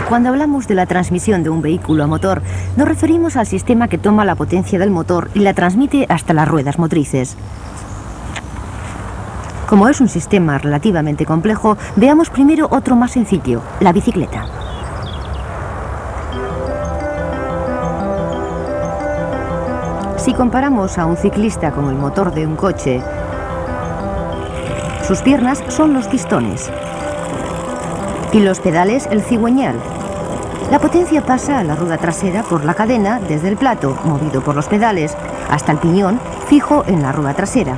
Cuando hablamos de la transmisión de un vehículo a motor, nos referimos al sistema que toma la potencia del motor y la transmite hasta las ruedas motrices. Como es un sistema relativamente complejo, veamos primero otro más sencillo, la bicicleta. Si comparamos a un ciclista con el motor de un coche, sus piernas son los pistones y los pedales el cigüeñal. La potencia pasa a la rueda trasera por la cadena desde el plato, movido por los pedales, hasta el piñón fijo en la rueda trasera.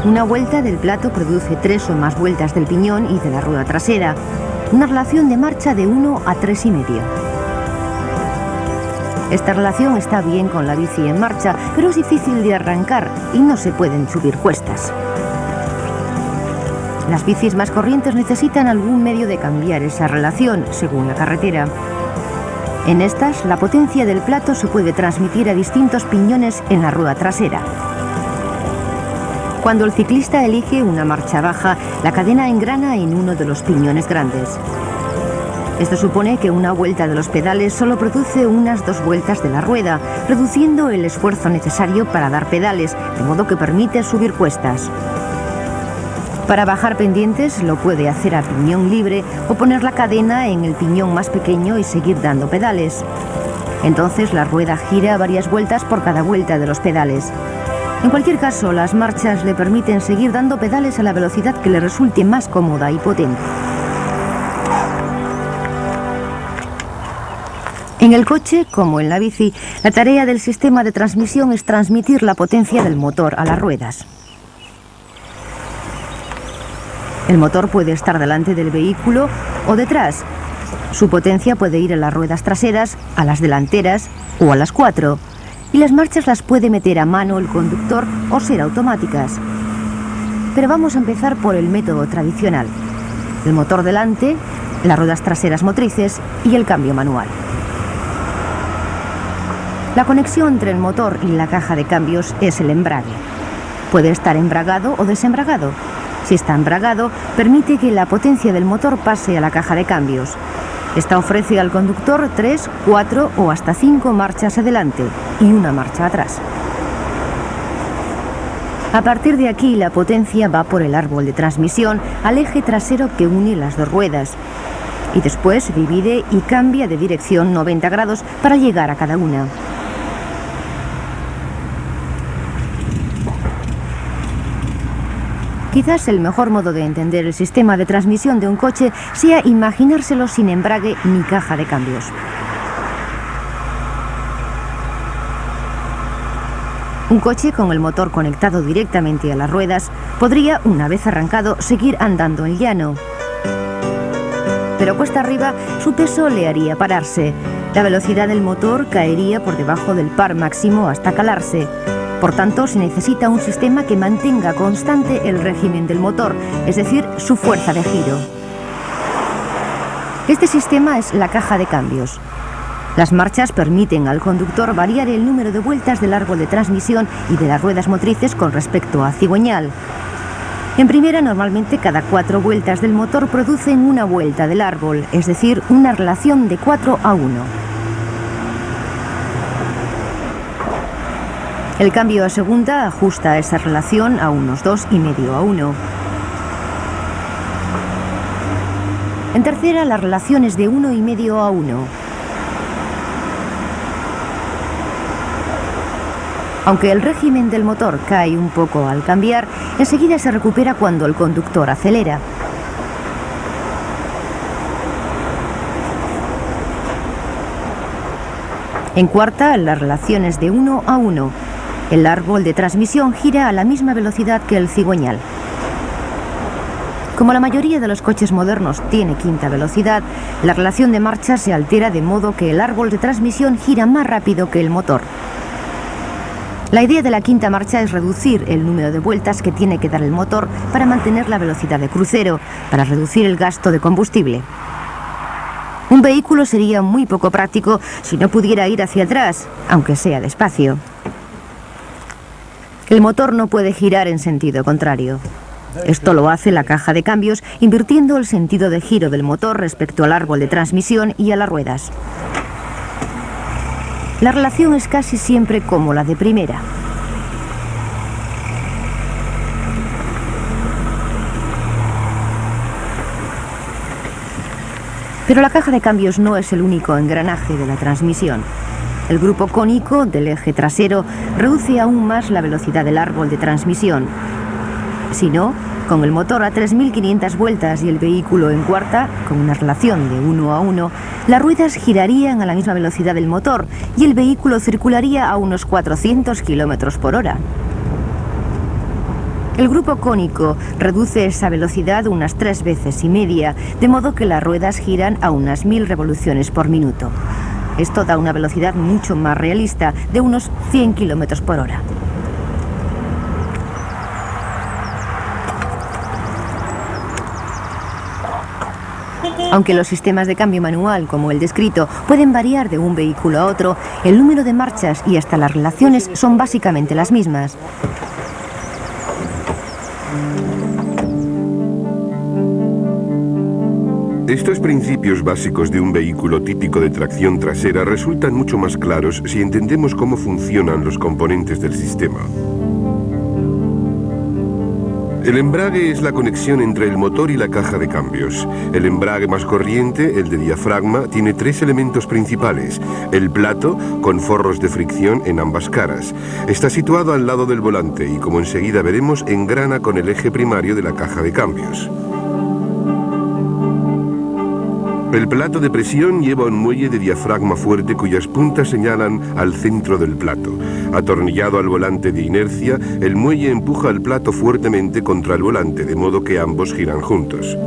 Una vuelta del plato produce 3 o más vueltas del piñón y de la rueda trasera, una relación de marcha de 1 a 3,5. Esta relación está bien con la bici en marcha, pero es difícil de arrancar y no se pueden subir cuestas. Las bicis más corrientes necesitan algún medio de cambiar esa relación, según la carretera. En estas, la potencia del plato se puede transmitir a distintos piñones en la rueda trasera. Cuando el ciclista elige una marcha baja, la cadena engrana en uno de los piñones grandes. Esto supone que una vuelta de los pedales solo produce unas 2 vueltas de la rueda, reduciendo el esfuerzo necesario para dar pedales, de modo que permite subir cuestas. Para bajar pendientes lo puede hacer a piñón libre o poner la cadena en el piñón más pequeño y seguir dando pedales. Entonces la rueda gira varias vueltas por cada vuelta de los pedales. En cualquier caso, las marchas le permiten seguir dando pedales a la velocidad que le resulte más cómoda y potente. En el coche, como en la bici, la tarea del sistema de transmisión es transmitir la potencia del motor a las ruedas. El motor puede estar delante del vehículo o detrás. Su potencia puede ir a las ruedas traseras, a las delanteras o a las 4. Y las marchas las puede meter a mano el conductor o ser automáticas. Pero vamos a empezar por el método tradicional. El motor delante, las ruedas traseras motrices y el cambio manual. La conexión entre el motor y la caja de cambios es el embrague. Puede estar embragado o desembragado. Si está embragado, permite que la potencia del motor pase a la caja de cambios. Esta ofrece al conductor 3, 4 o hasta 5 marchas adelante y una marcha atrás. A partir de aquí, la potencia va por el árbol de transmisión al eje trasero que une las 2 ruedas y después divide y cambia de dirección 90 grados para llegar a cada una. Quizás el mejor modo de entender el sistema de transmisión de un coche sea imaginárselo sin embrague ni caja de cambios. Un coche con el motor conectado directamente a las ruedas podría, una vez arrancado, seguir andando en llano. Pero cuesta arriba, su peso le haría pararse. La velocidad del motor caería por debajo del par máximo hasta calarse. Por tanto, se necesita un sistema que mantenga constante el régimen del motor, es decir, su fuerza de giro. Este sistema es la caja de cambios. Las marchas permiten al conductor variar el número de vueltas del árbol de transmisión y de las ruedas motrices con respecto a cigüeñal. En primera, normalmente cada 4 vueltas del motor producen una vuelta del árbol, es decir, una relación de 4 a 1. El cambio a segunda ajusta esa relación a unos 2,5 a 1. En tercera, la relación es de 1,5 a 1. Aunque el régimen del motor cae un poco al cambiar, enseguida se recupera cuando el conductor acelera. En cuarta, la relación es de 1 a 1. El árbol de transmisión gira a la misma velocidad que el cigüeñal. Como la mayoría de los coches modernos tiene quinta velocidad, la relación de marcha se altera de modo que el árbol de transmisión gira más rápido que el motor. La idea de la quinta marcha es reducir el número de vueltas que tiene que dar el motor para mantener la velocidad de crucero, para reducir el gasto de combustible. Un vehículo sería muy poco práctico si no pudiera ir hacia atrás, aunque sea despacio. El motor no puede girar en sentido contrario. Esto lo hace la caja de cambios invirtiendo el sentido de giro del motor respecto al árbol de transmisión y a las ruedas. La relación es casi siempre como la de primera. Pero la caja de cambios no es el único engranaje de la transmisión. El grupo cónico del eje trasero reduce aún más la velocidad del árbol de transmisión. Si no, con el motor a 3.500 vueltas y el vehículo en cuarta, con una relación de 1:1, las ruedas girarían a la misma velocidad del motor y el vehículo circularía a unos 400 km por hora. El grupo cónico reduce esa velocidad unas 3,5 veces, de modo que las ruedas giran a unas 1000 revoluciones por minuto. Esto da una velocidad mucho más realista, de unos 100 km por hora. Aunque los sistemas de cambio manual, como el descrito, pueden variar de un vehículo a otro, el número de marchas y hasta las relaciones son básicamente las mismas. Estos principios básicos de un vehículo típico de tracción trasera resultan mucho más claros si entendemos cómo funcionan los componentes del sistema. El embrague es la conexión entre el motor y la caja de cambios. El embrague más corriente, el de diafragma, tiene 3 elementos principales. El plato, con forros de fricción en ambas caras. Está situado al lado del volante y, como enseguida veremos, engrana con el eje primario de la caja de cambios. El plato de presión lleva un muelle de diafragma fuerte cuyas puntas señalan al centro del plato. Atornillado al volante de inercia, el muelle empuja el plato fuertemente contra el volante, de modo que ambos giran juntos.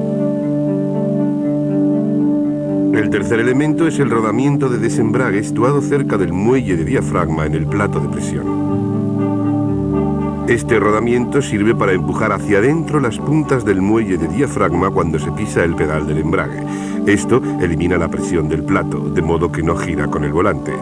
El tercer elemento es el rodamiento de desembrague situado cerca del muelle de diafragma en el plato de presión. Este rodamiento sirve para empujar hacia adentro las puntas del muelle de diafragma cuando se pisa el pedal del embrague. Esto elimina la presión del plato, de modo que no gira con el volante.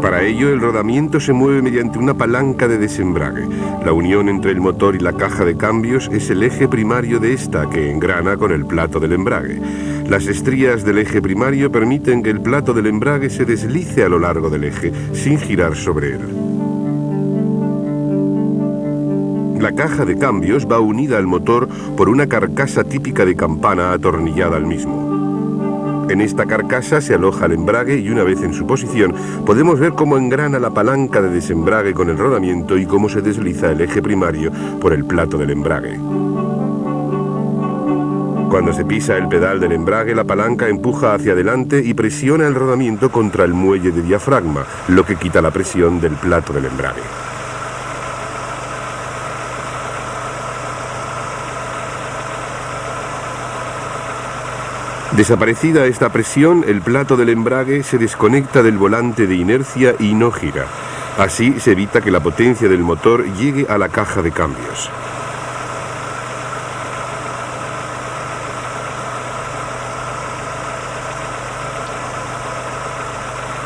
Para ello, el rodamiento se mueve mediante una palanca de desembrague. La unión entre el motor y la caja de cambios es el eje primario de esta, que engrana con el plato del embrague. Las estrías del eje primario permiten que el plato del embrague se deslice a lo largo del eje, sin girar sobre él. La caja de cambios va unida al motor por una carcasa típica de campana atornillada al mismo. En esta carcasa se aloja el embrague y una vez en su posición podemos ver cómo engrana la palanca de desembrague con el rodamiento y cómo se desliza el eje primario por el plato del embrague. Cuando se pisa el pedal del embrague, la palanca empuja hacia adelante y presiona el rodamiento contra el muelle de diafragma, lo que quita la presión del plato del embrague. Desaparecida esta presión, el plato del embrague se desconecta del volante de inercia y no gira. Así se evita que la potencia del motor llegue a la caja de cambios.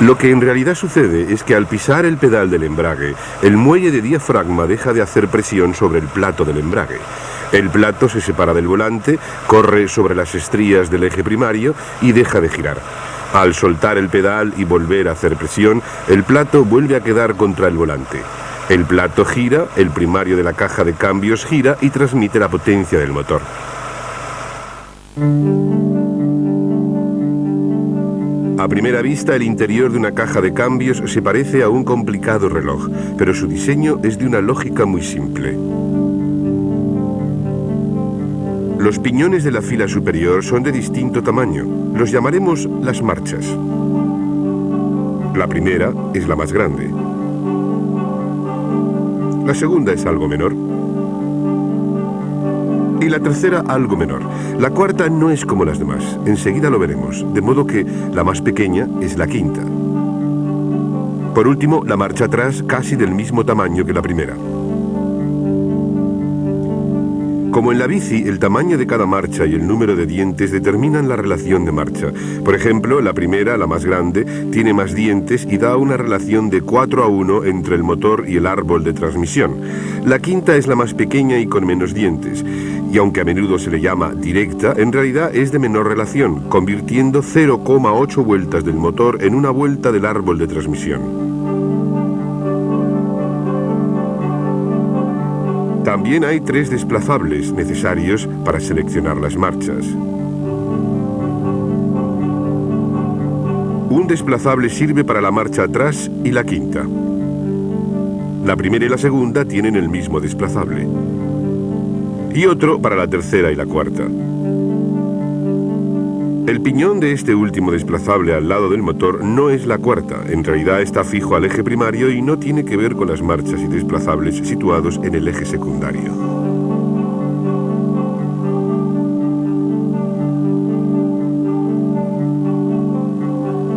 Lo que en realidad sucede es que al pisar el pedal del embrague, el muelle de diafragma deja de hacer presión sobre el plato del embrague. El plato se separa del volante, corre sobre las estrías del eje primario y deja de girar. Al soltar el pedal y volver a hacer presión, el plato vuelve a quedar contra el volante. El plato gira, el primario de la caja de cambios gira y transmite la potencia del motor. A primera vista, el interior de una caja de cambios se parece a un complicado reloj, pero su diseño es de una lógica muy simple. Los piñones de la fila superior son de distinto tamaño. Los llamaremos las marchas. La primera es la más grande. La segunda es algo menor. Y la tercera algo menor. La cuarta no es como las demás. Enseguida lo veremos. De modo que la más pequeña es la quinta. Por último, la marcha atrás casi del mismo tamaño que la primera. Como en la bici, el tamaño de cada marcha y el número de dientes determinan la relación de marcha. Por ejemplo, la primera, la más grande, tiene más dientes y da una relación de 4:1 entre el motor y el árbol de transmisión. La quinta es la más pequeña y con menos dientes. Y aunque a menudo se le llama directa, en realidad es de menor relación, convirtiendo 0,8 vueltas del motor en una vuelta del árbol de transmisión. También hay 3 desplazables necesarios para seleccionar las marchas. Un desplazable sirve para la marcha atrás y la quinta. La primera y la segunda tienen el mismo desplazable. Y otro para la tercera y la cuarta. El piñón de este último desplazable al lado del motor no es la cuarta, en realidad está fijo al eje primario y no tiene que ver con las marchas y desplazables situados en el eje secundario.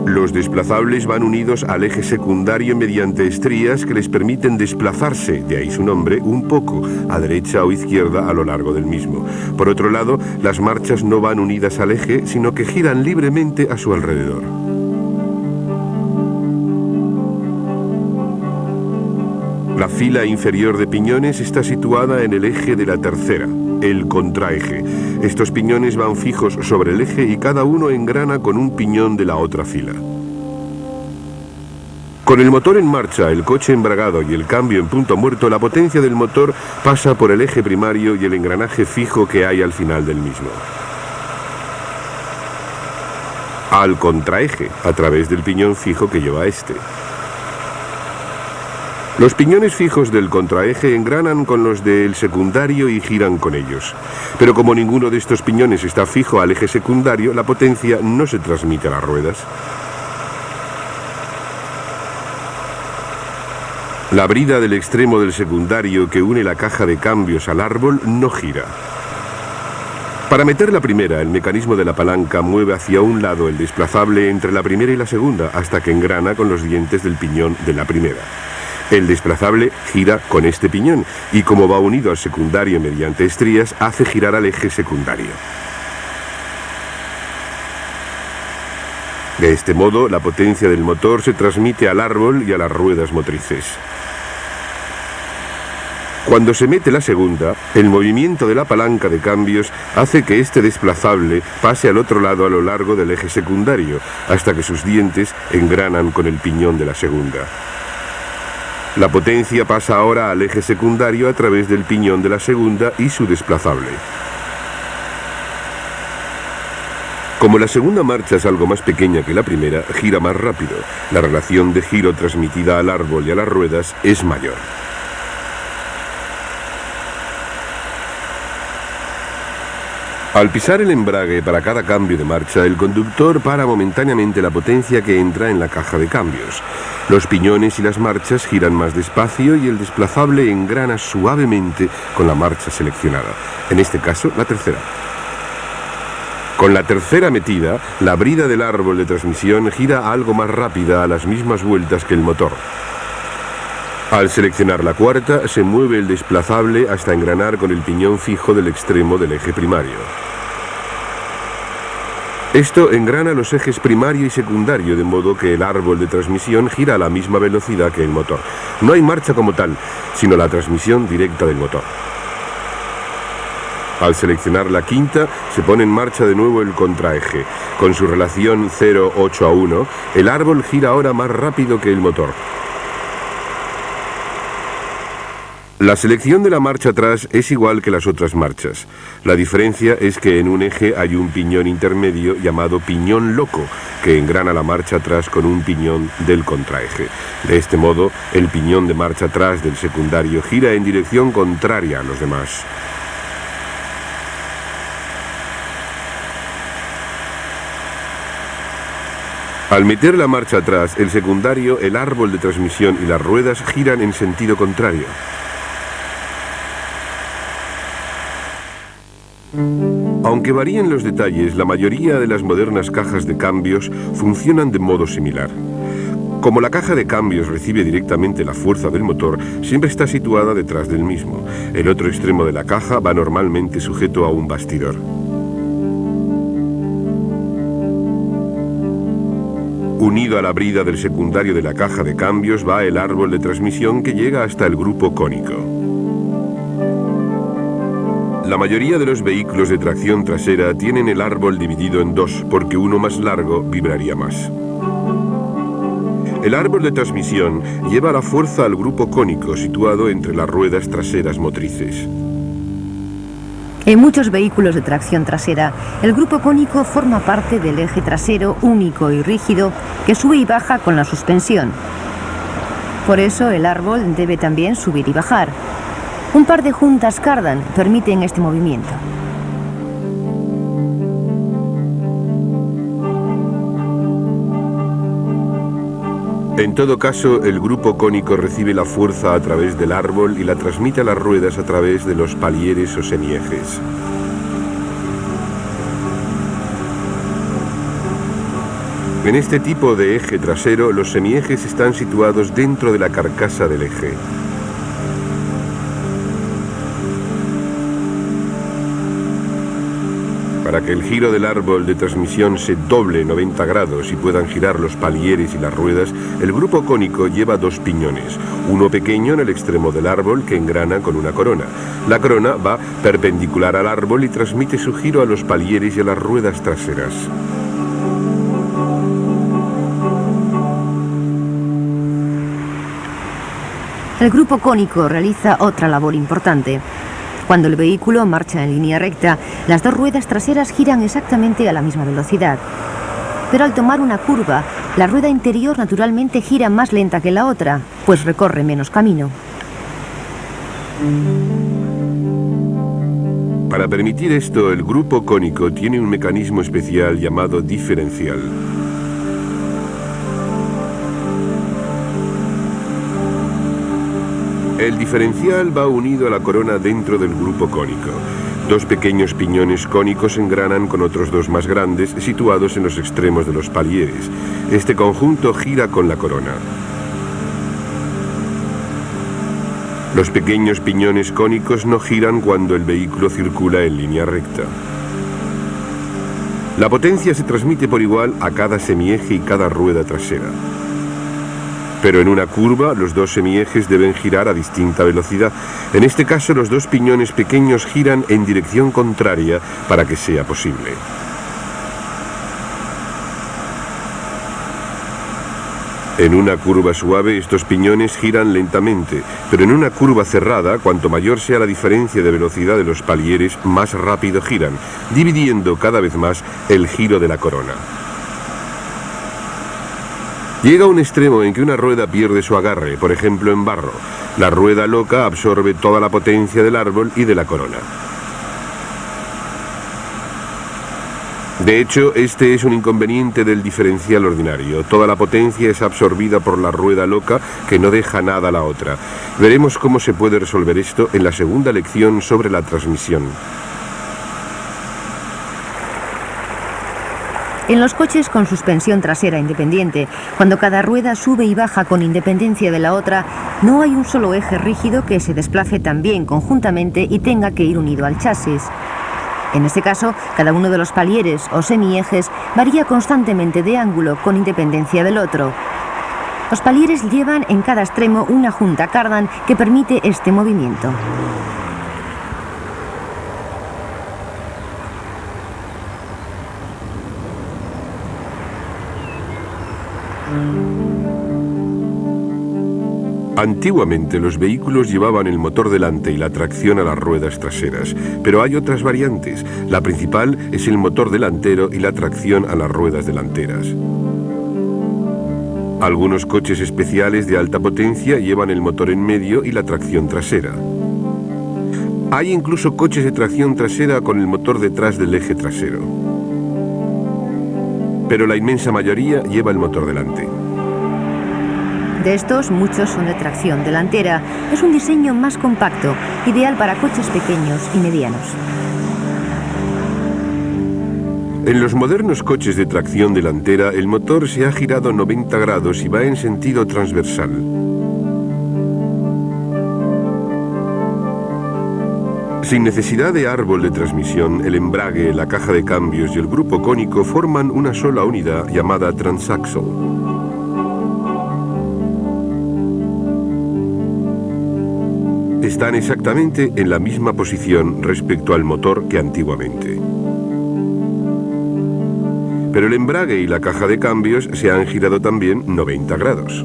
Los desplazables van unidos al eje secundario mediante estrías que les permiten desplazarse, de ahí su nombre, un poco, a derecha o izquierda a lo largo del mismo. Por otro lado, las marchas no van unidas al eje, sino que giran libremente a su alrededor. La fila inferior de piñones está situada en el eje de la tercera, el contraeje. Estos piñones van fijos sobre el eje y cada uno engrana con un piñón de la otra fila. Con el motor en marcha, el coche embragado y el cambio en punto muerto, la potencia del motor pasa por el eje primario y el engranaje fijo que hay al final del mismo. Al contraeje, a través del piñón fijo que lleva este. Los piñones fijos del contraeje engranan con los del secundario y giran con ellos. Pero como ninguno de estos piñones está fijo al eje secundario, la potencia no se transmite a las ruedas. La brida del extremo del secundario que une la caja de cambios al árbol no gira. Para meter la primera, el mecanismo de la palanca mueve hacia un lado el desplazable entre la primera y la segunda hasta que engrana con los dientes del piñón de la primera. El desplazable gira con este piñón y como va unido al secundario mediante estrías, hace girar al eje secundario. De este modo, la potencia del motor se transmite al árbol y a las ruedas motrices. Cuando se mete la segunda, el movimiento de la palanca de cambios hace que este desplazable pase al otro lado a lo largo del eje secundario, hasta que sus dientes engranan con el piñón de la segunda. La potencia pasa ahora al eje secundario a través del piñón de la segunda y su desplazable. Como la segunda marcha es algo más pequeña que la primera, gira más rápido. La relación de giro transmitida al árbol y a las ruedas es mayor. Al pisar el embrague para cada cambio de marcha, el conductor para momentáneamente la potencia que entra en la caja de cambios. Los piñones y las marchas giran más despacio y el desplazable engrana suavemente con la marcha seleccionada, en este caso la tercera. Con la tercera metida, la brida del árbol de transmisión gira algo más rápida a las mismas vueltas que el motor. Al seleccionar la cuarta, se mueve el desplazable hasta engranar con el piñón fijo del extremo del eje primario. Esto engrana los ejes primario y secundario, de modo que el árbol de transmisión gira a la misma velocidad que el motor. No hay marcha como tal, sino la transmisión directa del motor. Al seleccionar la quinta, se pone en marcha de nuevo el contraeje. Con su relación 0,8:1, el árbol gira ahora más rápido que el motor. La selección de la marcha atrás es igual que las otras marchas. La diferencia es que en un eje hay un piñón intermedio llamado piñón loco, que engrana la marcha atrás con un piñón del contraeje. De este modo, el piñón de marcha atrás del secundario gira en dirección contraria a los demás. Al meter la marcha atrás, el secundario, el árbol de transmisión y las ruedas giran en sentido contrario. Aunque varíen los detalles, la mayoría de las modernas cajas de cambios funcionan de modo similar. Como la caja de cambios recibe directamente la fuerza del motor, siempre está situada detrás del mismo. El otro extremo de la caja va normalmente sujeto a un bastidor. Unido a la brida del secundario de la caja de cambios va el árbol de transmisión que llega hasta el grupo cónico. La mayoría de los vehículos de tracción trasera tienen el árbol dividido en dos, porque uno más largo vibraría más. El árbol de transmisión lleva la fuerza al grupo cónico situado entre las ruedas traseras motrices. En muchos vehículos de tracción trasera, el grupo cónico forma parte del eje trasero único y rígido que sube y baja con la suspensión. Por eso el árbol debe también subir y bajar. Un par de juntas cardan permiten este movimiento. En todo caso, el grupo cónico recibe la fuerza a través del árbol y la transmite a las ruedas a través de los palieres o semiejes. En este tipo de eje trasero, los semiejes están situados dentro de la carcasa del eje. Para que el giro del árbol de transmisión se doble 90 grados y puedan girar los palieres y las ruedas, el grupo cónico lleva dos piñones, uno pequeño en el extremo del árbol que engrana con una corona. La corona va perpendicular al árbol y transmite su giro a los palieres y a las ruedas traseras. El grupo cónico realiza otra labor importante. Cuando el vehículo marcha en línea recta, las dos ruedas traseras giran exactamente a la misma velocidad. Pero al tomar una curva, la rueda interior naturalmente gira más lenta que la otra, pues recorre menos camino. Para permitir esto, el grupo cónico tiene un mecanismo especial llamado diferencial. El diferencial va unido a la corona dentro del grupo cónico. Dos pequeños piñones cónicos engranan con otros dos más grandes situados en los extremos de los palieres. Este conjunto gira con la corona. Los pequeños piñones cónicos no giran cuando el vehículo circula en línea recta. La potencia se transmite por igual a cada semieje y cada rueda trasera. Pero en una curva, los dos semiejes deben girar a distinta velocidad. En este caso, los dos piñones pequeños giran en dirección contraria para que sea posible. En una curva suave, estos piñones giran lentamente, pero en una curva cerrada, cuanto mayor sea la diferencia de velocidad de los palieres, más rápido giran, dividiendo cada vez más el giro de la corona. Llega un extremo en que una rueda pierde su agarre, por ejemplo en barro. La rueda loca absorbe toda la potencia del árbol y de la corona. De hecho, este es un inconveniente del diferencial ordinario. Toda la potencia es absorbida por la rueda loca que no deja nada a la otra. Veremos cómo se puede resolver esto en la segunda lección sobre la transmisión. En los coches con suspensión trasera independiente, cuando cada rueda sube y baja con independencia de la otra, no hay un solo eje rígido que se desplace también conjuntamente y tenga que ir unido al chasis. En este caso, cada uno de los palieres o semiejes varía constantemente de ángulo con independencia del otro. Los palieres llevan en cada extremo una junta cardan que permite este movimiento. Antiguamente los vehículos llevaban el motor delante y la tracción a las ruedas traseras, pero hay otras variantes. La principal es el motor delantero y la tracción a las ruedas delanteras. Algunos coches especiales de alta potencia llevan el motor en medio y la tracción trasera. Hay incluso coches de tracción trasera con el motor detrás del eje trasero. Pero la inmensa mayoría lleva el motor delante. De estos, muchos son de tracción delantera. Es un diseño más compacto, ideal para coches pequeños y medianos. En los modernos coches de tracción delantera, el motor se ha girado 90 grados y va en sentido transversal. Sin necesidad de árbol de transmisión, el embrague, la caja de cambios y el grupo cónico forman una sola unidad llamada transaxle. Están exactamente en la misma posición respecto al motor que antiguamente. Pero el embrague y la caja de cambios se han girado también 90 grados.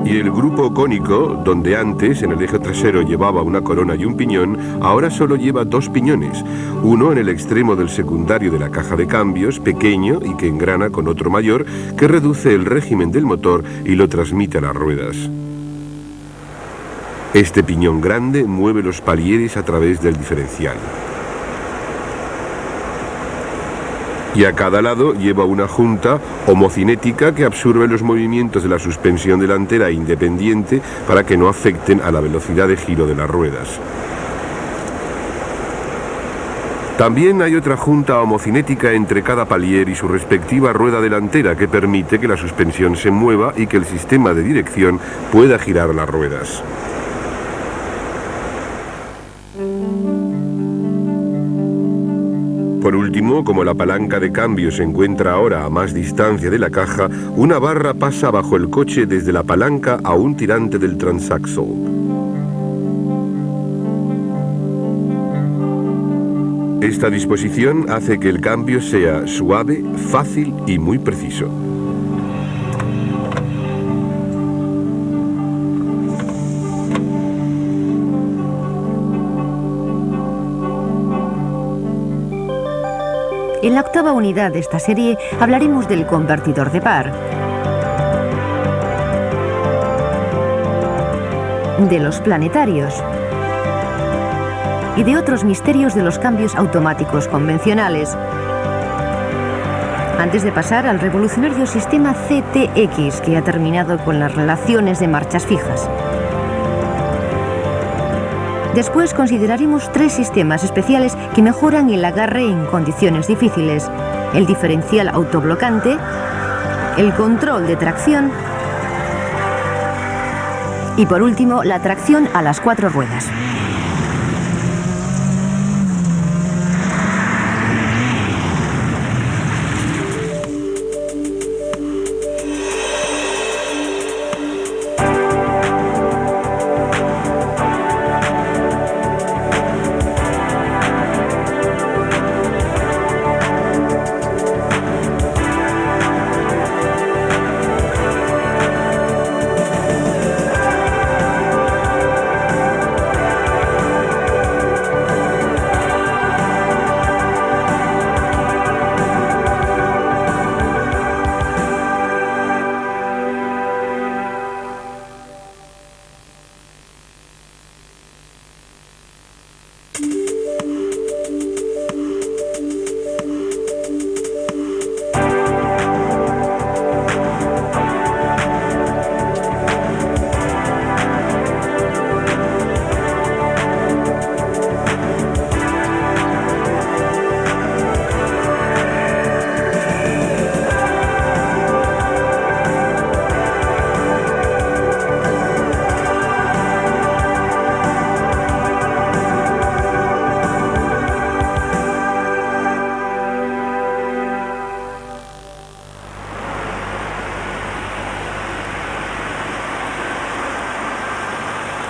Y el grupo cónico, donde antes en el eje trasero llevaba una corona y un piñón, ahora solo lleva dos piñones, uno en el extremo del secundario de la caja de cambios, pequeño y que engrana con otro mayor, que reduce el régimen del motor y lo transmite a las ruedas. Este piñón grande mueve los palieres a través del diferencial. Y a cada lado lleva una junta homocinética que absorbe los movimientos de la suspensión delantera independiente para que no afecten a la velocidad de giro de las ruedas. También hay otra junta homocinética entre cada palier y su respectiva rueda delantera que permite que la suspensión se mueva y que el sistema de dirección pueda girar las ruedas. Por último, como la palanca de cambio se encuentra ahora a más distancia de la caja, una barra pasa bajo el coche desde la palanca a un tirante del transaxle. Esta disposición hace que el cambio sea suave, fácil y muy preciso. En la octava unidad de esta serie hablaremos del convertidor de par, de los planetarios y de otros misterios de los cambios automáticos convencionales, antes de pasar al revolucionario sistema CTX, que ha terminado con las relaciones de marchas fijas. Después consideraremos tres sistemas especiales que mejoran el agarre en condiciones difíciles: el diferencial autoblocante, el control de tracción y, por último, la tracción a las 4 ruedas.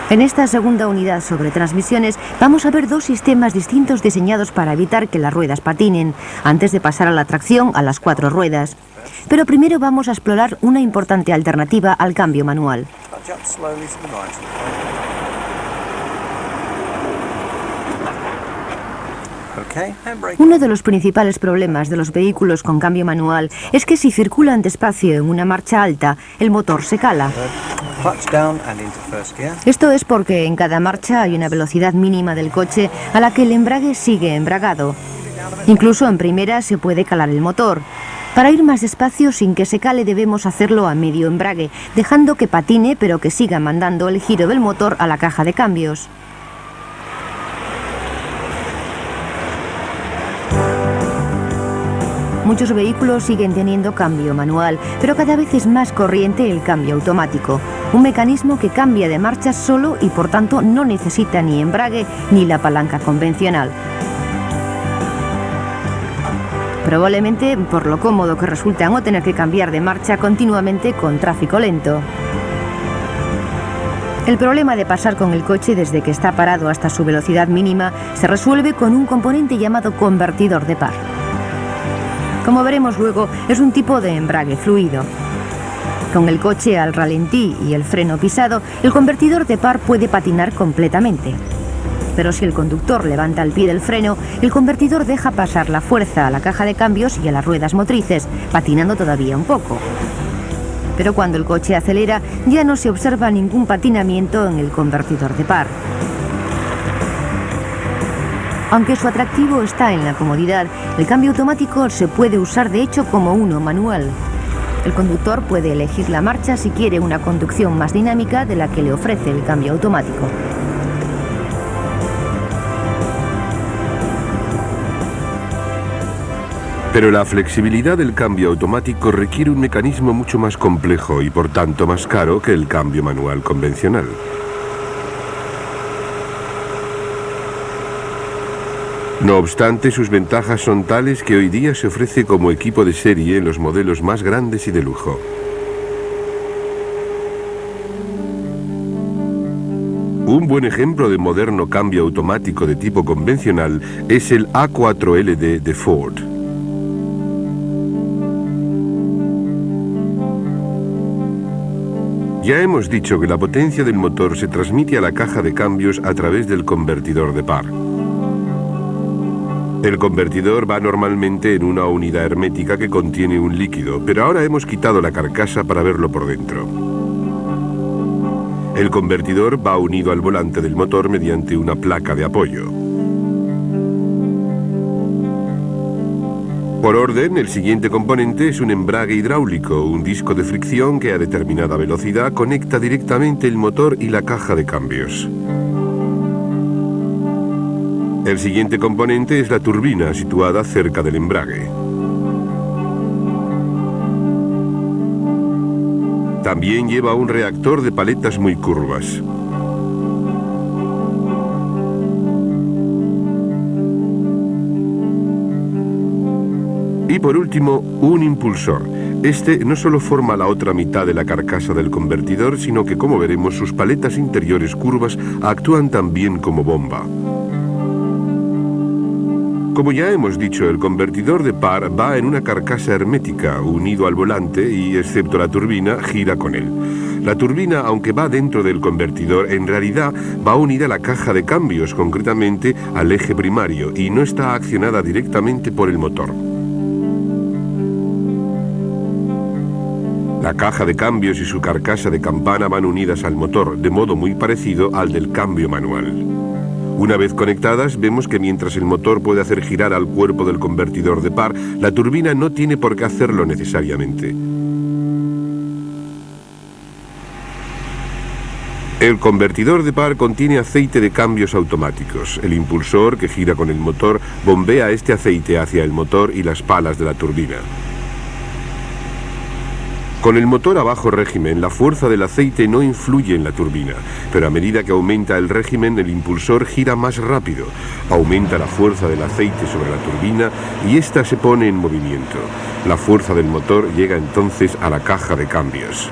En esta segunda unidad sobre transmisiones vamos a ver dos sistemas distintos diseñados para evitar que las ruedas patinen, antes de pasar a la tracción a las 4 ruedas. Pero primero vamos a explorar una importante alternativa al cambio manual. Uno de los principales problemas de los vehículos con cambio manual es que si circulan despacio en una marcha alta, el motor se cala. Esto es porque en cada marcha hay una velocidad mínima del coche a la que el embrague sigue embragado. Incluso en primera se puede calar el motor. Para ir más despacio sin que se cale debemos hacerlo a medio embrague, dejando que patine pero que siga mandando el giro del motor a la caja de cambios. Muchos vehículos siguen teniendo cambio manual, pero cada vez es más corriente el cambio automático. Un mecanismo que cambia de marcha solo y por tanto no necesita ni embrague ni la palanca convencional. Probablemente por lo cómodo que resulta no tener que cambiar de marcha continuamente con tráfico lento. El problema de pasar con el coche desde que está parado hasta su velocidad mínima se resuelve con un componente llamado convertidor de par. Como veremos luego, es un tipo de embrague fluido. Con el coche al ralentí y el freno pisado, el convertidor de par puede patinar completamente. Pero si el conductor levanta el pie del freno, el convertidor deja pasar la fuerza a la caja de cambios y a las ruedas motrices, patinando todavía un poco. Pero cuando el coche acelera, ya no se observa ningún patinamiento en el convertidor de par. Aunque su atractivo está en la comodidad, el cambio automático se puede usar de hecho como uno manual. El conductor puede elegir la marcha si quiere una conducción más dinámica de la que le ofrece el cambio automático. Pero la flexibilidad del cambio automático requiere un mecanismo mucho más complejo y por tanto más caro que el cambio manual convencional. No obstante, sus ventajas son tales que hoy día se ofrece como equipo de serie en los modelos más grandes y de lujo. Un buen ejemplo de moderno cambio automático de tipo convencional es el A4LD de Ford. Ya hemos dicho que la potencia del motor se transmite a la caja de cambios a través del convertidor de par. El convertidor va normalmente en una unidad hermética que contiene un líquido, pero ahora hemos quitado la carcasa para verlo por dentro. El convertidor va unido al volante del motor mediante una placa de apoyo. Por orden, el siguiente componente es un embrague hidráulico, un disco de fricción que a determinada velocidad conecta directamente el motor y la caja de cambios. El siguiente componente es la turbina, situada cerca del embrague. También lleva un reactor de paletas muy curvas. Y por último, un impulsor. Este no solo forma la otra mitad de la carcasa del convertidor, sino que, como veremos, sus paletas interiores curvas actúan también como bomba. Como ya hemos dicho, el convertidor de par va en una carcasa hermética, unido al volante y, excepto la turbina, gira con él. La turbina, aunque va dentro del convertidor, en realidad va unida a la caja de cambios, concretamente al eje primario, y no está accionada directamente por el motor. La caja de cambios y su carcasa de campana van unidas al motor, de modo muy parecido al del cambio manual. Una vez conectadas, vemos que mientras el motor puede hacer girar al cuerpo del convertidor de par, la turbina no tiene por qué hacerlo necesariamente. El convertidor de par contiene aceite de cambios automáticos. El impulsor, que gira con el motor, bombea este aceite hacia el motor y las palas de la turbina. Con el motor a bajo régimen, la fuerza del aceite no influye en la turbina, pero a medida que aumenta el régimen, el impulsor gira más rápido, aumenta la fuerza del aceite sobre la turbina y ésta se pone en movimiento. La fuerza del motor llega entonces a la caja de cambios.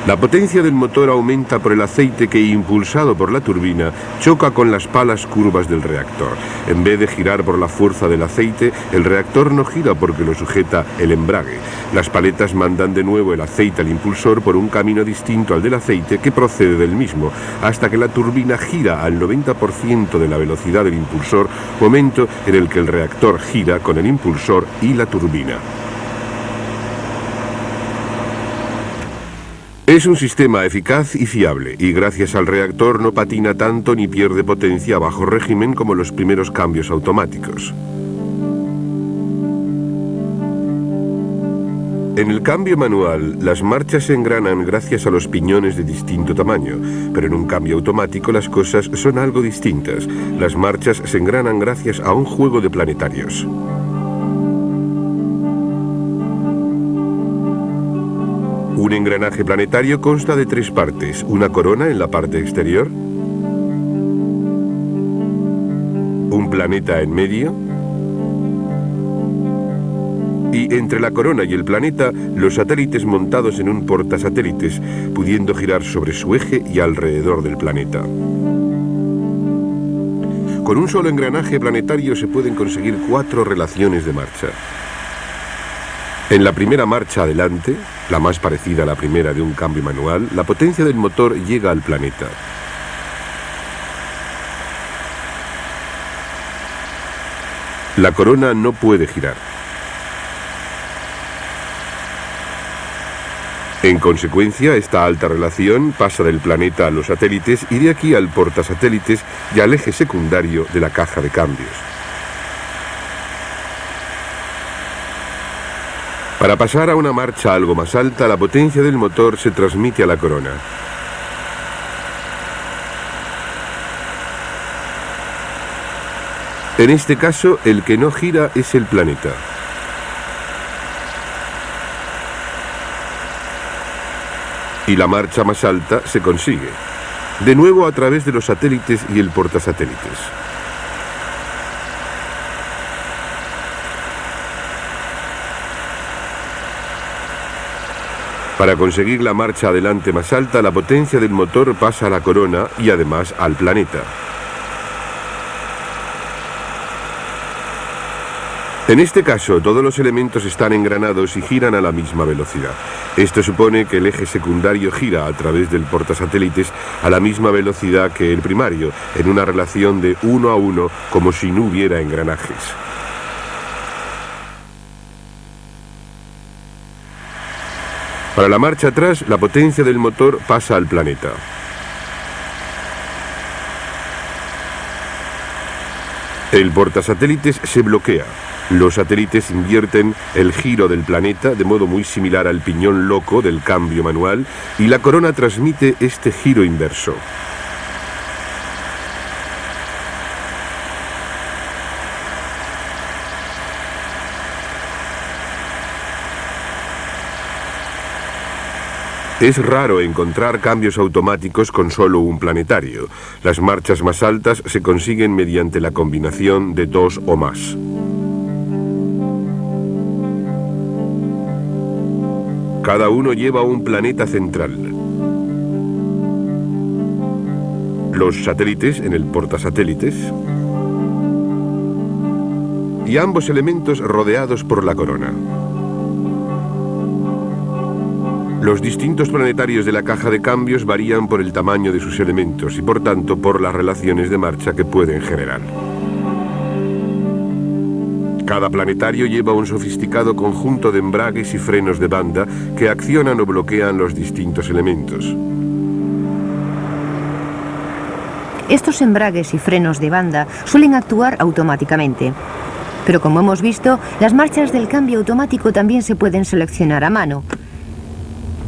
La potencia del motor aumenta por el aceite que, impulsado por la turbina, choca con las palas curvas del reactor. En vez de girar por la fuerza del aceite, el reactor no gira porque lo sujeta el embrague. Las paletas mandan de nuevo el aceite al impulsor por un camino distinto al del aceite que procede del mismo, hasta que la turbina gira al 90% de la velocidad del impulsor, momento en el que el reactor gira con el impulsor y la turbina. Es un sistema eficaz y fiable, y gracias al reactor no patina tanto ni pierde potencia a bajo régimen como los primeros cambios automáticos. En el cambio manual, las marchas se engranan gracias a los piñones de distinto tamaño, pero en un cambio automático las cosas son algo distintas. Las marchas se engranan gracias a un juego de planetarios. Un engranaje planetario consta de 3 partes, una corona en la parte exterior, un planeta en medio y entre la corona y el planeta los satélites montados en un portasatélites, pudiendo girar sobre su eje y alrededor del planeta. Con un solo engranaje planetario se pueden conseguir 4 relaciones de marcha. En la primera marcha adelante, la más parecida a la primera de un cambio manual, la potencia del motor llega al planeta. La corona no puede girar. En consecuencia, esta alta relación pasa del planeta a los satélites y de aquí al portasatélites y al eje secundario de la caja de cambios. Para pasar a una marcha algo más alta, la potencia del motor se transmite a la corona. En este caso, el que no gira es el planeta. Y la marcha más alta se consigue, de nuevo a través de los satélites y el portasatélites. Para conseguir la marcha adelante más alta, la potencia del motor pasa a la corona y además al planeta. En este caso, todos los elementos están engranados y giran a la misma velocidad. Esto supone que el eje secundario gira a través del portasatélites a la misma velocidad que el primario, en una relación de 1 a 1, como si no hubiera engranajes. Para la marcha atrás, la potencia del motor pasa al planeta. El portasatélites se bloquea. Los satélites invierten el giro del planeta de modo muy similar al piñón loco del cambio manual y la corona transmite este giro inverso. Es raro encontrar cambios automáticos con solo un planetario. Las marchas más altas se consiguen mediante la combinación de 2 o más. Cada uno lleva un planeta central. Los satélites en el portasatélites y ambos elementos rodeados por la corona. Los distintos planetarios de la caja de cambios varían por el tamaño de sus elementos y por tanto por las relaciones de marcha que pueden generar. Cada planetario lleva un sofisticado conjunto de embragues y frenos de banda que accionan o bloquean los distintos elementos. Estos embragues y frenos de banda suelen actuar automáticamente. Pero como hemos visto, las marchas del cambio automático también se pueden seleccionar a mano.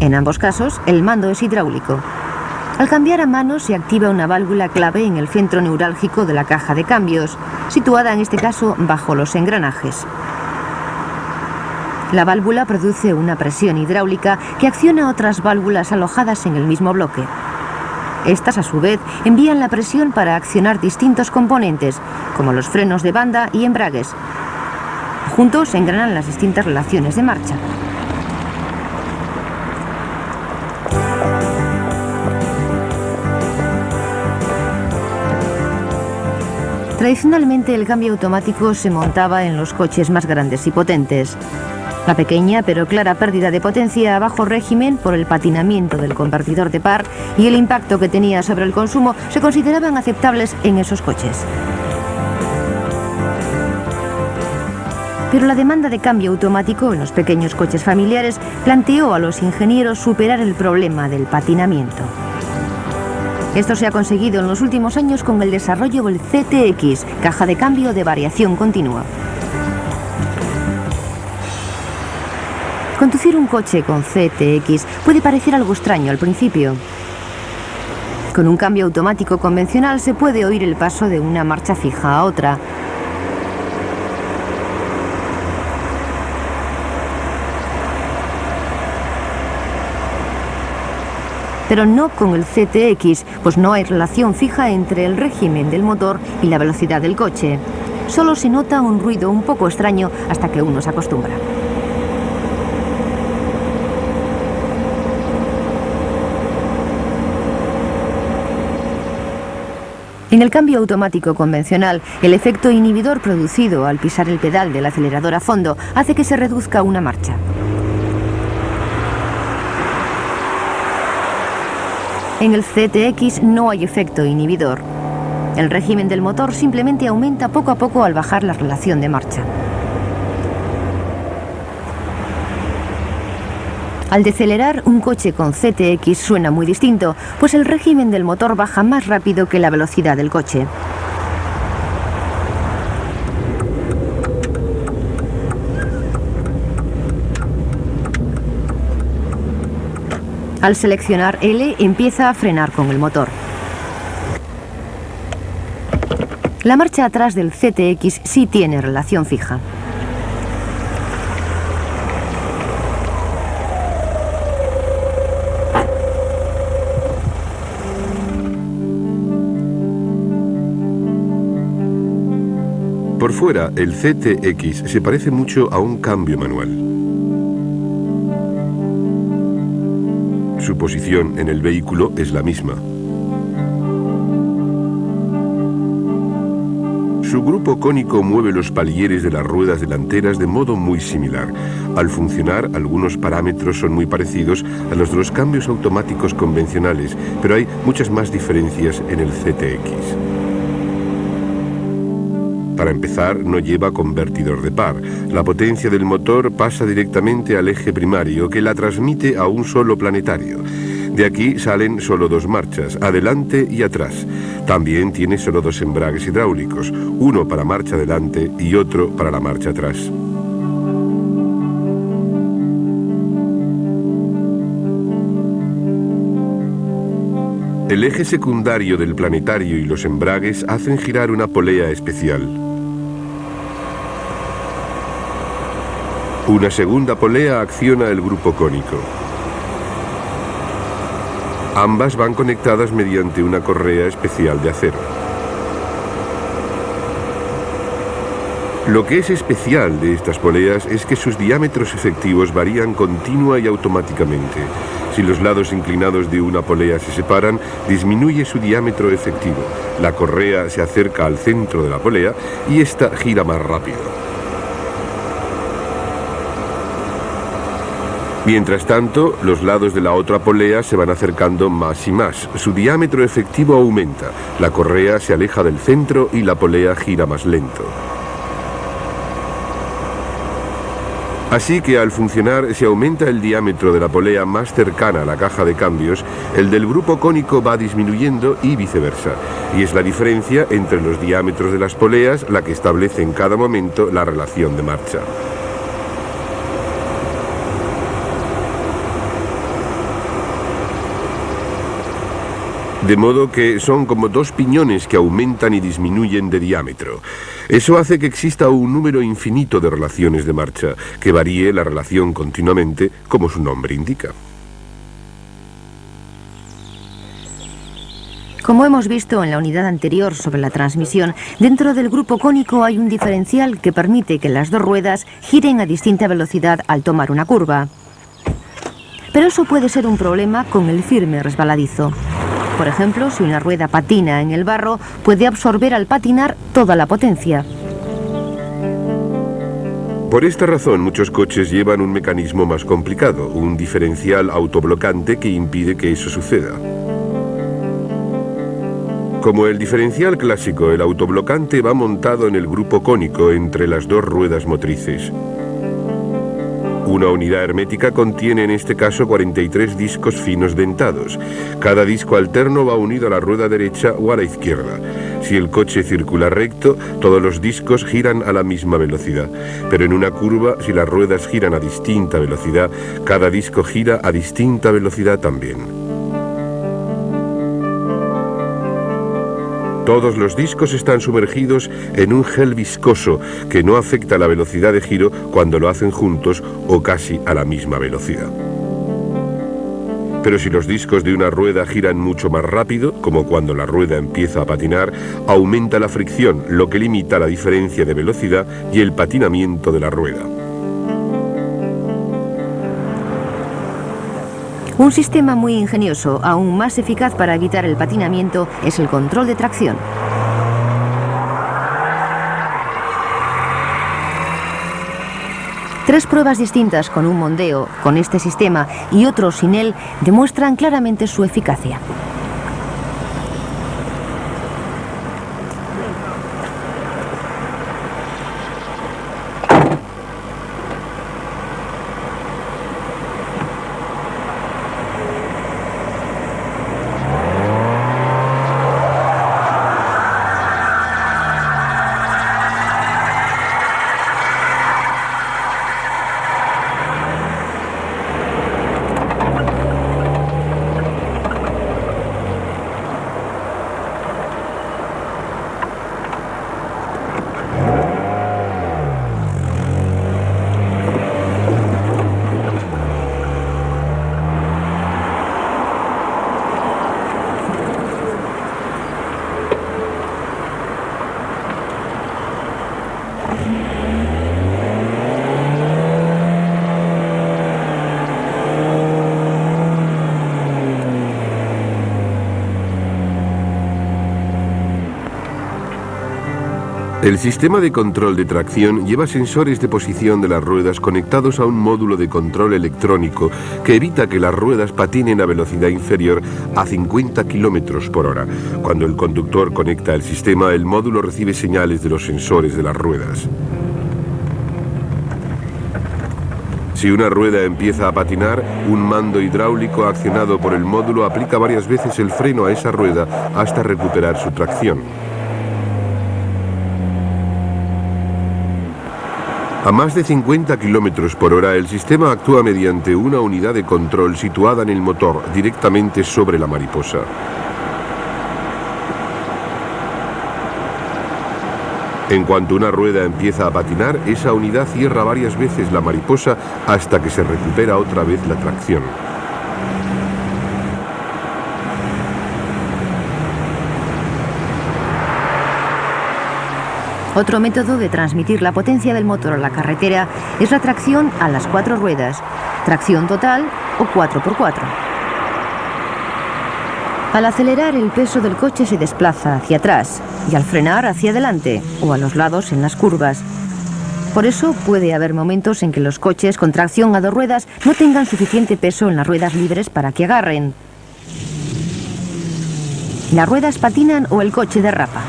En ambos casos, el mando es hidráulico. Al cambiar a mano se activa una válvula clave en el centro neurálgico de la caja de cambios, situada en este caso bajo los engranajes. La válvula produce una presión hidráulica que acciona otras válvulas alojadas en el mismo bloque. Estas, a su vez, envían la presión para accionar distintos componentes, como los frenos de banda y embragues. Juntos se engranan las distintas relaciones de marcha. Tradicionalmente el cambio automático se montaba en los coches más grandes y potentes. La pequeña pero clara pérdida de potencia a bajo régimen por el patinamiento del convertidor de par y el impacto que tenía sobre el consumo se consideraban aceptables en esos coches. Pero la demanda de cambio automático en los pequeños coches familiares planteó a los ingenieros superar el problema del patinamiento. Esto se ha conseguido en los últimos años con el desarrollo del CTX, caja de cambio de variación continua. Conducir un coche con CTX puede parecer algo extraño al principio. Con un cambio automático convencional se puede oír el paso de una marcha fija a otra. pero no con el CTX, pues no hay relación fija entre el régimen del motor y la velocidad del coche. Solo se nota un ruido un poco extraño hasta que uno se acostumbra. En el cambio automático convencional, el efecto inhibidor producido al pisar el pedal del acelerador a fondo hace que se reduzca una marcha. En el CTX no hay efecto inhibidor. El régimen del motor simplemente aumenta poco a poco al bajar la relación de marcha. Al decelerar, un coche con CTX suena muy distinto, pues el régimen del motor baja más rápido que la velocidad del coche. Al seleccionar L, empieza a frenar con el motor. La marcha atrás del CTX sí tiene relación fija. Por fuera, el CTX se parece mucho a un cambio manual. Su posición en el vehículo es la misma. Su grupo cónico mueve los palilleres de las ruedas delanteras de modo muy similar. Al funcionar, algunos parámetros son muy parecidos a los de los cambios automáticos convencionales, pero hay muchas más diferencias en el CTX. Para empezar, no lleva convertidor de par. La potencia del motor pasa directamente al eje primario, que la transmite a un solo planetario. De aquí salen solo dos marchas, adelante y atrás. También tiene solo dos embragues hidráulicos, uno para marcha adelante y otro para la marcha atrás. El eje secundario del planetario y los embragues hacen girar una polea especial. Una segunda polea acciona el grupo cónico. Ambas van conectadas mediante una correa especial de acero. Lo que es especial de estas poleas es que sus diámetros efectivos varían continua y automáticamente. Si los lados inclinados de una polea se separan, disminuye su diámetro efectivo. La correa se acerca al centro de la polea y ésta gira más rápido. Mientras tanto, los lados de la otra polea se van acercando más y más. Su diámetro efectivo aumenta, la correa se aleja del centro y la polea gira más lento. Así que al funcionar, si aumenta el diámetro de la polea más cercana a la caja de cambios, el del grupo cónico va disminuyendo y viceversa. Y es la diferencia entre los diámetros de las poleas la que establece en cada momento la relación de marcha. De modo que son como dos piñones que aumentan y disminuyen de diámetro. Eso hace que exista un número infinito de relaciones de marcha, que varíe la relación continuamente, como su nombre indica. Como hemos visto en la unidad anterior sobre la transmisión, dentro del grupo cónico hay un diferencial que permite que las dos ruedas giren a distinta velocidad al tomar una curva. Pero eso puede ser un problema con el firme resbaladizo. Por ejemplo, si una rueda patina en el barro, puede absorber al patinar toda la potencia. Por esta razón, muchos coches llevan un mecanismo más complicado, un diferencial autoblocante que impide que eso suceda. Como el diferencial clásico, el autoblocante va montado en el grupo cónico entre las dos ruedas motrices. Una unidad hermética contiene en este caso 43 discos finos dentados. Cada disco alterno va unido a la rueda derecha o a la izquierda. Si el coche circula recto, todos los discos giran a la misma velocidad. Pero en una curva, si las ruedas giran a distinta velocidad, cada disco gira a distinta velocidad también. Todos los discos están sumergidos en un gel viscoso que no afecta la velocidad de giro cuando lo hacen juntos o casi a la misma velocidad. Pero si los discos de una rueda giran mucho más rápido, como cuando la rueda empieza a patinar, aumenta la fricción, lo que limita la diferencia de velocidad y el patinamiento de la rueda. Un sistema muy ingenioso, aún más eficaz para evitar el patinamiento, es el control de tracción. Tres pruebas distintas con un Mondeo, con este sistema y otro sin él, demuestran claramente su eficacia. El sistema de control de tracción lleva sensores de posición de las ruedas conectados a un módulo de control electrónico que evita que las ruedas patinen a velocidad inferior a 50 km por hora. Cuando el conductor conecta el sistema, el módulo recibe señales de los sensores de las ruedas. Si una rueda empieza a patinar, un mando hidráulico accionado por el módulo aplica varias veces el freno a esa rueda hasta recuperar su tracción. A más de 50 km por hora, el sistema actúa mediante una unidad de control situada en el motor, directamente sobre la mariposa. En cuanto una rueda empieza a patinar, esa unidad cierra varias veces la mariposa hasta que se recupera otra vez la tracción. Otro método de transmitir la potencia del motor a la carretera es la tracción a las 4 ruedas, tracción total o 4x4. Al acelerar, el peso del coche se desplaza hacia atrás y al frenar hacia adelante o a los lados en las curvas. Por eso puede haber momentos en que los coches con tracción a 2 ruedas no tengan suficiente peso en las ruedas libres para que agarren. Las ruedas patinan o el coche derrapa.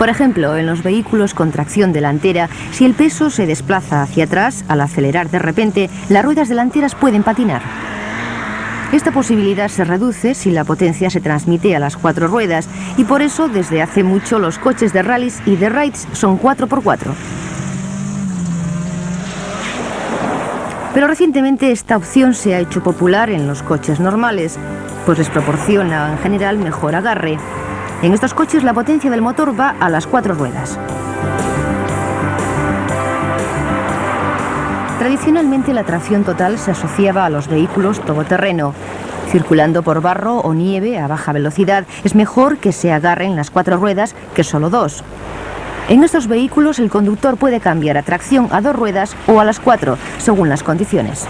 Por ejemplo, en los vehículos con tracción delantera, si el peso se desplaza hacia atrás, al acelerar de repente, las ruedas delanteras pueden patinar. Esta posibilidad se reduce si la potencia se transmite a las 4 ruedas y por eso desde hace mucho los coches de rallies y de raids son 4x4. Pero recientemente esta opción se ha hecho popular en los coches normales, pues les proporciona en general mejor agarre. En estos coches la potencia del motor va a las 4 ruedas. Tradicionalmente la tracción total se asociaba a los vehículos todoterreno. Circulando por barro o nieve a baja velocidad es mejor que se agarren las 4 ruedas que solo 2. En estos vehículos el conductor puede cambiar a tracción a 2 ruedas o a las 4, según las condiciones.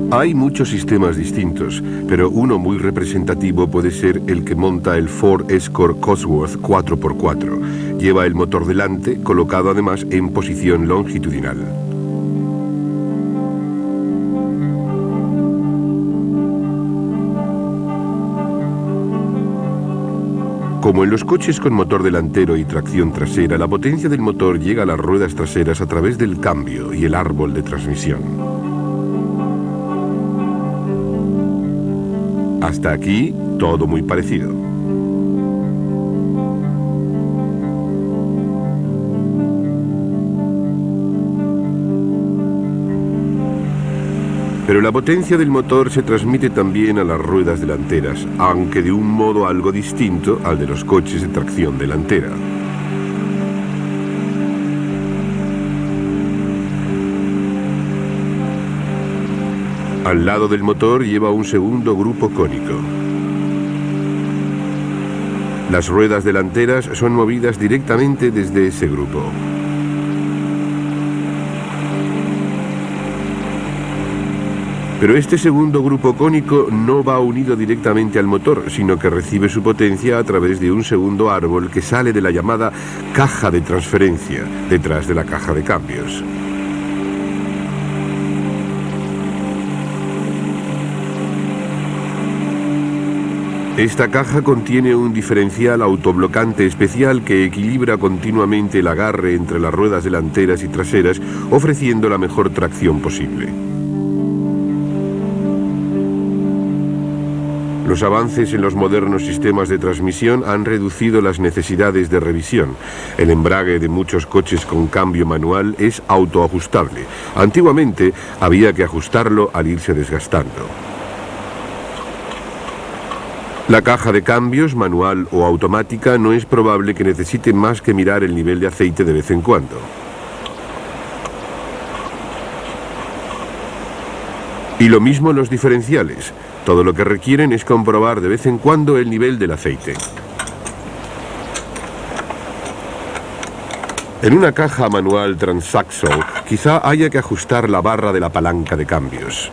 Hay muchos sistemas distintos, pero uno muy representativo puede ser el que monta el Ford Escort Cosworth 4x4. Lleva el motor delante, colocado además en posición longitudinal. Como en los coches con motor delantero y tracción trasera, la potencia del motor llega a las ruedas traseras a través del cambio y el árbol de transmisión. Hasta aquí, todo muy parecido. Pero la potencia del motor se transmite también a las ruedas delanteras, aunque de un modo algo distinto al de los coches de tracción delantera. Al lado del motor lleva un segundo grupo cónico. Las ruedas delanteras son movidas directamente desde ese grupo. Pero este segundo grupo cónico no va unido directamente al motor, sino que recibe su potencia a través de un segundo árbol que sale de la llamada caja de transferencia, detrás de la caja de cambios. Esta caja contiene un diferencial autoblocante especial que equilibra continuamente el agarre entre las ruedas delanteras y traseras, ofreciendo la mejor tracción posible. Los avances en los modernos sistemas de transmisión han reducido las necesidades de revisión. El embrague de muchos coches con cambio manual es autoajustable. Antiguamente había que ajustarlo al irse desgastando. La caja de cambios, manual o automática, no es probable que necesite más que mirar el nivel de aceite de vez en cuando. Y lo mismo los diferenciales. Todo lo que requieren es comprobar de vez en cuando el nivel del aceite. En una caja manual transaxle, quizá haya que ajustar la barra de la palanca de cambios.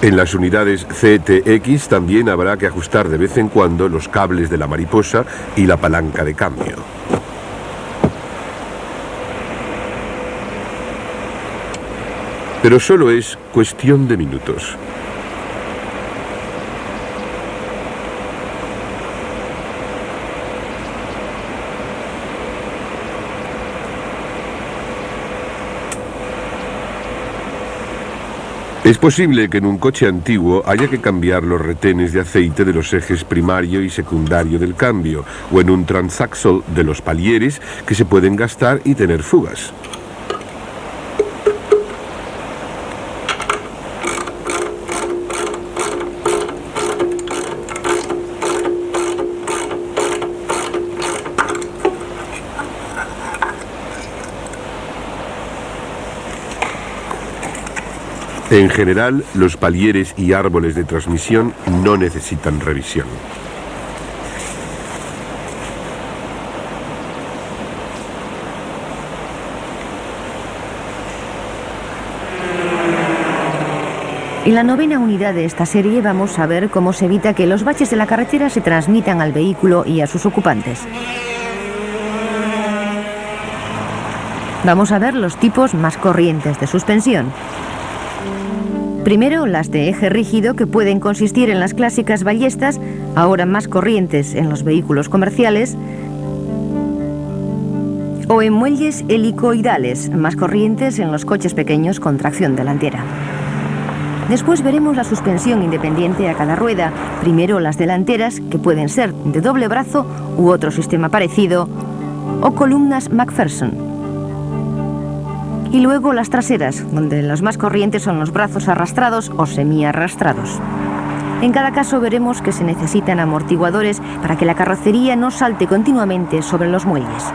En las unidades CTX también habrá que ajustar de vez en cuando los cables de la mariposa y la palanca de cambio. Pero solo es cuestión de minutos. Es posible que en un coche antiguo haya que cambiar los retenes de aceite de los ejes primario y secundario del cambio, o en un transaxle de los palieres que se pueden gastar y tener fugas. En general, los palieres y árboles de transmisión no necesitan revisión. En la novena unidad de esta serie vamos a ver cómo se evita que los baches de la carretera se transmitan al vehículo y a sus ocupantes. Vamos a ver los tipos más corrientes de suspensión. Primero, las de eje rígido, que pueden consistir en las clásicas ballestas, ahora más corrientes en los vehículos comerciales, o en muelles helicoidales, más corrientes en los coches pequeños con tracción delantera. Después veremos la suspensión independiente a cada rueda, primero las delanteras, que pueden ser de doble brazo u otro sistema parecido, o columnas McPherson. Y luego las traseras, donde los más corrientes son los brazos arrastrados o semi-arrastrados. En cada caso veremos que se necesitan amortiguadores para que la carrocería no salte continuamente sobre los muelles.